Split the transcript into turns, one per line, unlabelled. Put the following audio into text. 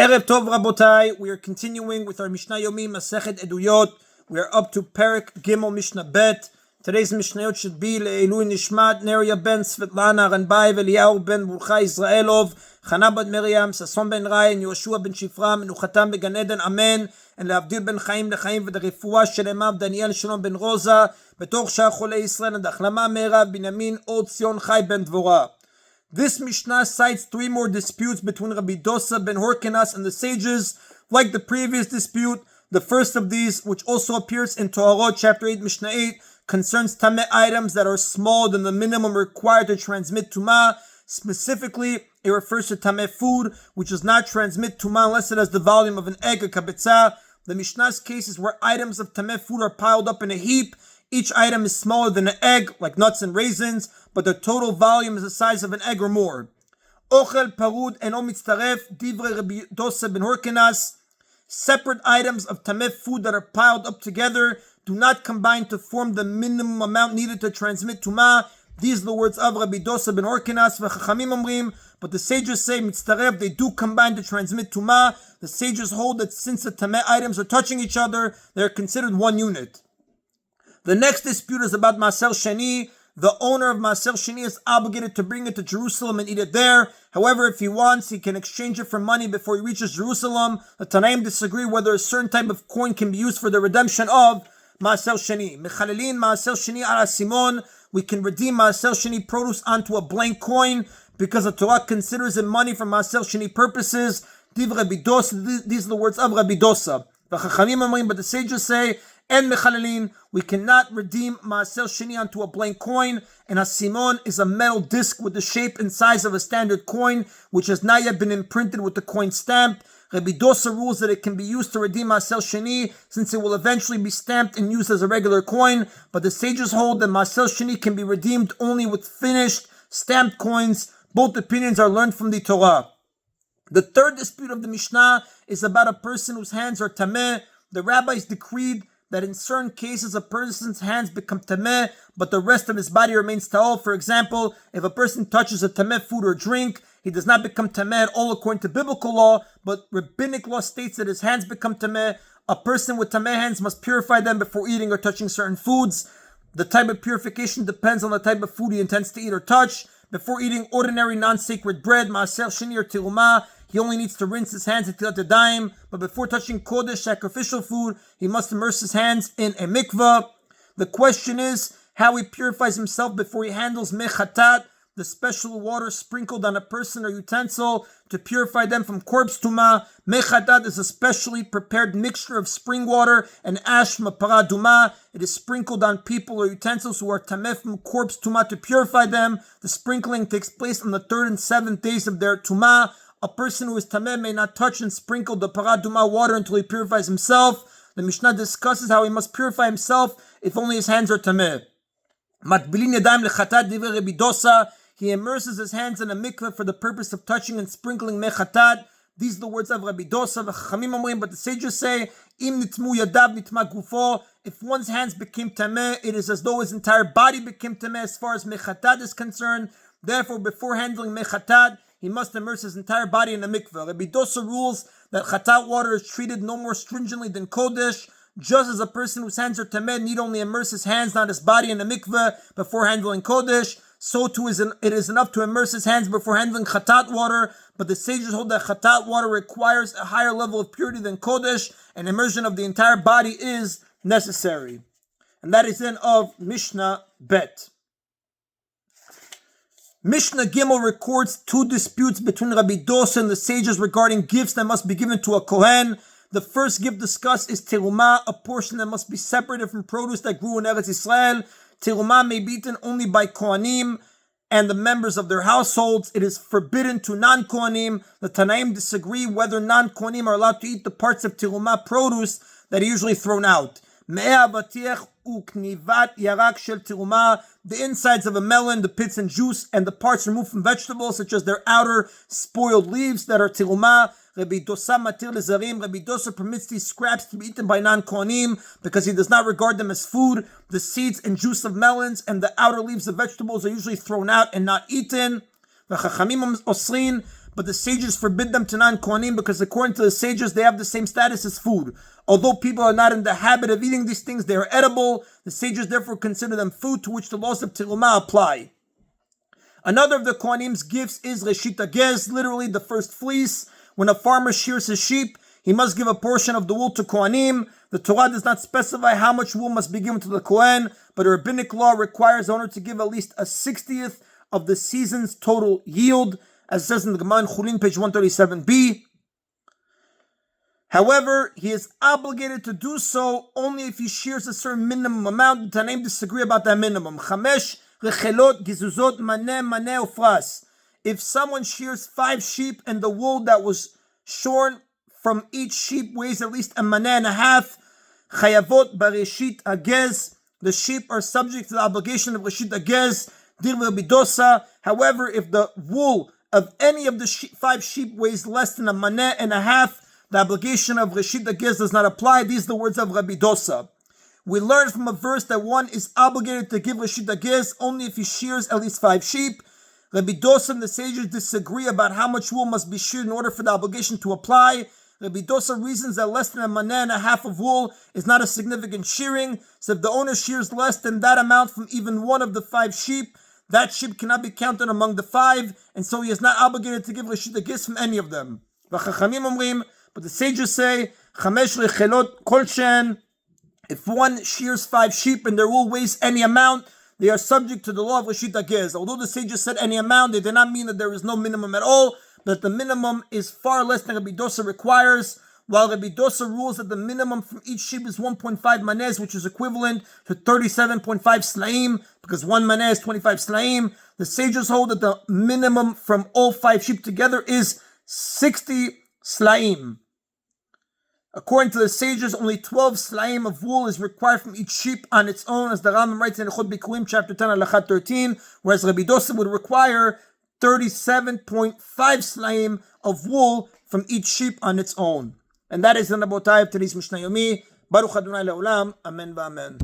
Erev Tov Rabotai, we are continuing with our Mishna Yomi, Masechet Eduyot. We are up to Perek Gimel Mishnah Bet. Today's Mishnayot should be Le'elu Nishmat, Neria ben Svetlana, Ranbai, Eliyahu ben Burcha Israelov, Chana bat Miriam, Sason ben Rai, and Yoshua ben Shifra, Menuchatam began Eden, Amen, and Le'avdil ben Chaim lechaim, v'derefua shelemav Daniel Shalom ben Rosa, betoch shah cholei Yisrael, and Achlama Meirav Binyamin Od Zion Chai ben Dvorah. This Mishnah cites three more disputes between Rabbi Dosa ben Horkenas and the sages. Like the previous dispute, the first of these, which also appears in Toharot chapter 8, Mishnah 8, concerns tameh items that are smaller than the minimum required to transmit tumah. Specifically, it refers to tameh food, which does not transmit tumah unless it has the volume of an egg, a kabetzah. The Mishnah's cases where items of tameh food are piled up in a heap. Each item is smaller than an egg, like nuts and raisins, but the total volume is the size of an egg or more. Ochel parud eno mitztaref divrei Rabbi Dosa ben Horkenas. Separate items of tameh food that are piled up together do not combine to form the minimum amount needed to transmit tumah. These are the words of Rabbi Dosa ben Horkenas. V'chachamim omrim, but the sages say mitztaref, they do combine to transmit tumah. The sages hold that since the tameh items are touching each other, they are considered one unit. The next dispute is about Maaser Sheni. The owner of Maaser Sheni is obligated to bring it to Jerusalem and eat it there. However, if he wants, he can exchange it for money before he reaches Jerusalem. The Tanaim disagree whether a certain type of coin can be used for the redemption of Maaser Sheni. Mechalelin Maaser Sheni ala Simon. We can redeem Maaser Sheni produce onto a blank coin because the Torah considers it money for Maaser Sheni purposes. Div Rabbi Dosa. These are the words of Rabbi Dosa. But the sages say, and mechalelin, we cannot redeem Maaser Sheni onto a blank coin, and a simon is a metal disc with the shape and size of a standard coin, which has not yet been imprinted with the coin stamped. Rabbi Dosa rules that it can be used to redeem Maaser Sheni, since it will eventually be stamped and used as a regular coin, but the sages hold that Maaser Sheni can be redeemed only with finished, stamped coins. Both opinions are learned from the Torah. The third dispute of the Mishnah is about a person whose hands are tameh. The rabbis decreed that in certain cases a person's hands become tameh, but the rest of his body remains ta'ol. For example, if a person touches a tameh food or drink, he does not become tameh at all according to biblical law, but rabbinic law states that his hands become tameh. A person with tameh hands must purify them before eating or touching certain foods. The type of purification depends on the type of food he intends to eat or touch. Before eating ordinary non-sacred bread, maaser sheni or tirumah, he only needs to rinse his hands until the dime. But before touching kodesh, sacrificial food, he must immerse his hands in a mikvah. The question is how he purifies himself before he handles mechatat, the special water sprinkled on a person or utensil to purify them from corpse tumah. Mechatat is a specially prepared mixture of spring water and ash from a parah dumah. It is sprinkled on people or utensils who are tameh from corpse tumah to purify them. The sprinkling takes place on the 3rd and 7th days of their tumah. A person who is tameh may not touch and sprinkle the parah dumah water until he purifies himself. The Mishnah discusses how he must purify himself if only his hands are tameh. Matbilin yadayim lechatat divrei Rabbi Dosa. He immerses his hands in a mikveh for the purpose of touching and sprinkling mechatat. These are the words of Rabbi Dosa. V'chachamim omrim, but the sages say, im nitmu yadav nitma gufo. If one's hands became tameh, it is as though his entire body became tameh as far as mechatat is concerned. Therefore, before handling mechatat, he must immerse his entire body in a mikveh. Rabbi Dosa rules that chatat water is treated no more stringently than kodesh. Just as a person whose hands are tameh need only immerse his hands, not his body, in a mikveh before handling kodesh, so too it is enough to immerse his hands before handling chatat water. But the sages hold that chatat water requires a higher level of purity than kodesh, and immersion of the entire body is necessary. And that is in of Mishnah Bet. Mishnah Gimel records two disputes between Rabbi Dosa and the sages regarding gifts that must be given to a kohen. The first gift discussed is terumah, a portion that must be separated from produce that grew in Eretz Israel. Terumah may be eaten only by kohanim and the members of their households. It is forbidden to non-kohanim. The Tanaim disagree whether non-kohanim are allowed to eat the parts of terumah produce that are usually thrown out. The insides of a melon, the pits and juice, and the parts removed from vegetables, such as their outer spoiled leaves that are tirumah. Rabbi Dosa matir lezarim. Rabbi Dosa permits these scraps to be eaten by non-kohanim because he does not regard them as food. The seeds and juice of melons and the outer leaves of vegetables are usually thrown out and not eaten. V'chachamim osrin, but the sages forbid them to non-Kohanim because according to the sages, they have the same status as food. Although people are not in the habit of eating these things, they are edible. The sages therefore consider them food, to which the laws of Terumah apply. Another of the Kohanim's gifts is Reshit Agez, literally the first fleece. When a farmer shears his sheep, he must give a portion of the wool to Kohanim. The Torah does not specify how much wool must be given to the Kohen, but a rabbinic law requires the owner to give at least a 60th of the season's total yield, as it says in the Gemara in Chulin, page 137b. However, he is obligated to do so only if he shears a certain minimum amount. The Tanaim disagree about that minimum. Chamesh rechelot gizuzot maneh ufras. If someone shears 5 sheep and the wool that was shorn from each sheep weighs at least a maneh and a half, chayavot bareshit agez. The sheep are subject to the obligation of reshit agez. Dir v'bidosa. However, if the wool of any of the 5 sheep weighs less than a maneh and a half, the obligation of reshit agez does not apply. These are the words of Rabbi Dosa. We learn from a verse that one is obligated to give reshit agez only if he shears at least 5 sheep. Rabbi Dosa and the sages disagree about how much wool must be sheared in order for the obligation to apply. Rabbi Dosa reasons that less than a maneh and a half of wool is not a significant shearing. So if the owner shears less than that amount from even one of the 5 sheep, that sheep cannot be counted among the 5, and so he is not obligated to give reshit agez from any of them. But the sages say, Chamesh rechelot kol shen. If one shears 5 sheep and their wool weighs any amount, they are subject to the law of reshit agez. Although the sages said any amount, they did not mean that there is no minimum at all, but the minimum is far less than Rabbi Dosa requires. While Rabbi Dosa rules that the minimum from each sheep is 1.5 manez, which is equivalent to 37.5 slaim, because 1 maneh is 25 slaim, the sages hold that the minimum from all 5 sheep together is 60 slaim. According to the sages, only 12 slaim of wool is required from each sheep on its own, as the Rambam writes in Echot Bikurim, chapter 10, Halakha 13, whereas Rabbi Dosa would require 37.5 slaim of wool from each sheep on its own. And that is the Nabotai of today's Mishna Yomi. Baruch Adonai Le'olam. Amen v'amen.